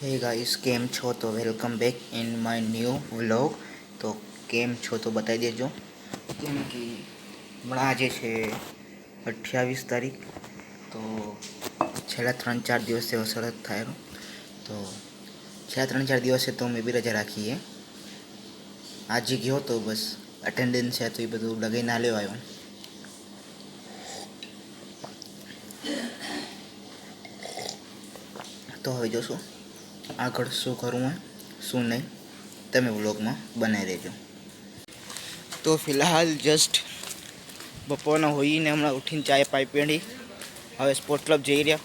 હે ગાઈસ, કેમ છો? તો welcome back in my new vlog. તો કેમ છો તો બતાવી દેજો. જેમ કે હમણાં આજે છે 28 તારીખ. તો છેલ્લા 3-4 દિવસથી વરસાદ થયેલો. તો છેલ્લા 3-4 દિવસે તો મેં બી રજા રાખીએ. આજે ગયો તો બસ અટેન્ડન્સ છે તો એ બધું લગાવીને ના લેવાયો. તો હવે જોશું આગળ શું કરવું હોય શું નહીં, તમે વ્લોગમાં બનાવી રહેજો. તો ફિલહાલ જસ્ટ બપોરના હોઈને હમણાં ઉઠીને ચાય પાઈ પીડી. હવે સ્પોર્ટ ક્લબ જઈ રહ્યા.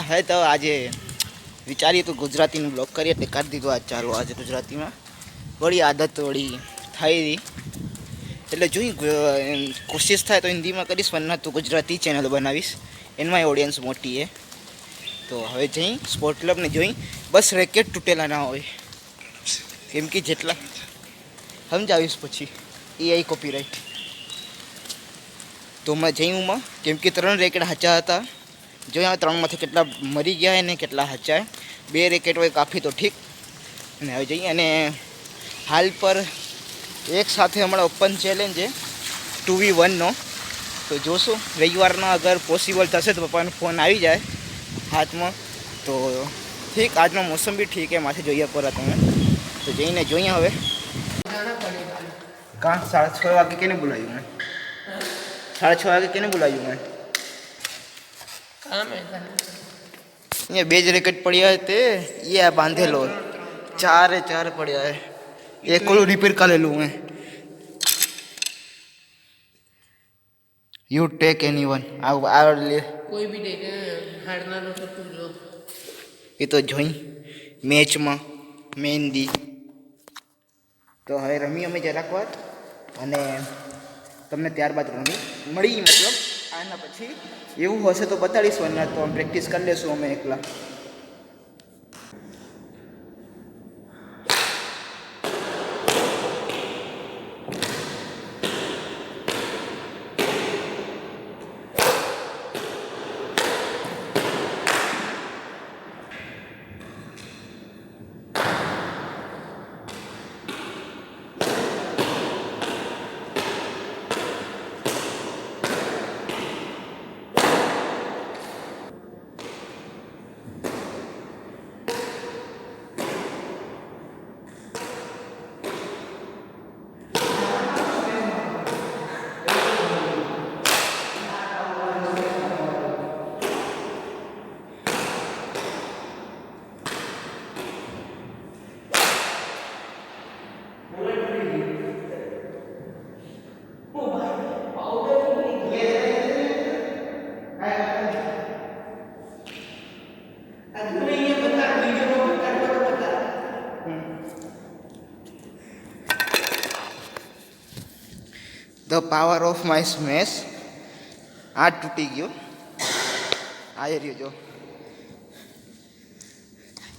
હવે તો આજે વિચારીએ તો ગુજરાતીનું બ્લોગ કરીએ એટલે કરી દીધું આજ ચાલુ. આજે ગુજરાતીમાં વળી આદત વળી થઈ હતી એટલે જોઈ કોશિશ થાય તો હિન્દીમાં કરીશ, વરના તો ગુજરાતી ચેનલ બનાવીશ. એમાં ઓડિયન્સ મોટી છે. તો હવે જઈ સ્પોર્ટ ક્લબને જોઈ બસ રેકેટ તૂટેલા ના હોય, કેમ કે જેટલા સમજાવીશ પછી એઆઈ કોપીરાઇટ. તો મેં જઈ હું કેમ કે 3 રેકેટ હાચા હતા. જોયા 3માંથી કેટલા મરી ગયા ને કેટલા હાચા. 2 રેકેટ હોય કાફી તો ઠીક. અને હવે જઈએ અને હાલ પર એક સાથે હમણાં ઓપન ચેલેન્જ છે 2v1નો. તો જોશું રવિવારના અગર પોસિબલ થશે તો પપ્પાનો ફોન આવી જાય હાથમાં તો ઠીક. આજનો મોસમ બી ઠીક है, માથે જોઈએ પર તમે તો જઈને જોઈએ. હવે કાં 6:30 વાગે કેને બોલાવ્યું મેં? 6:30 વાગે કેને બોલાવ્યું મેં? અહીંયા 2 જ રેકેટ પડ્યા તે એ બાંધેલો 4 પડ્યા હે. એક ઓલું રિપેર કરેલું મેં. યુ ટેક એનીવન કોઈ બી દે હાડના નો તું જો એ તો જોઈ મેચમાં મહેંદી. તો હવે રમી અમે જરાક વાર અને તમને ત્યારબાદ મળી મતલબ આના પછી એવું હશે તો બતાડીશ, વરના તો પ્રેક્ટિસ કરી લેશું અમે એકલા. The power of my smash. આ તૂટી ગયો. આ રહ્યો જો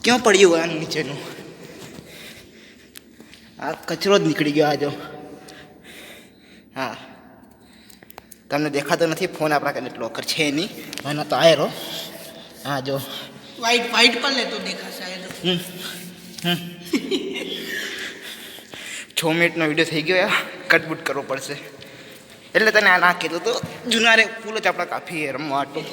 ક્યાં પડ્યું આ નીચેનું. આ કચરો જ નીકળી ગયો. આ જો હા તમને દેખાતો નથી, ફોન આપણા કને લોકર છે નહીં. મને તો આયરો. હા જો વાઈટ પર લે તો દેખાશે. 6 મિનિટનો વિડીયો થઈ ગયો. કટબુટ કરવો પડશે એટલે તને આ ના કીધું તો જૂના રે ફૂલ જ આપણા કાફી રમવા આટલું.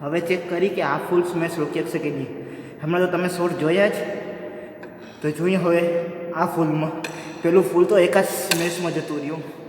હવે ચેક કરી કે આ ફૂલ સ્મેશ રોકી શકશે કે નહીં. હમણાં તો તમે શોર્ટ જોયા જ તો જોઈએ હવે આ ફૂલમાં પેલું ફૂલ તો એકાદ મેચમાં જતું રહ્યું.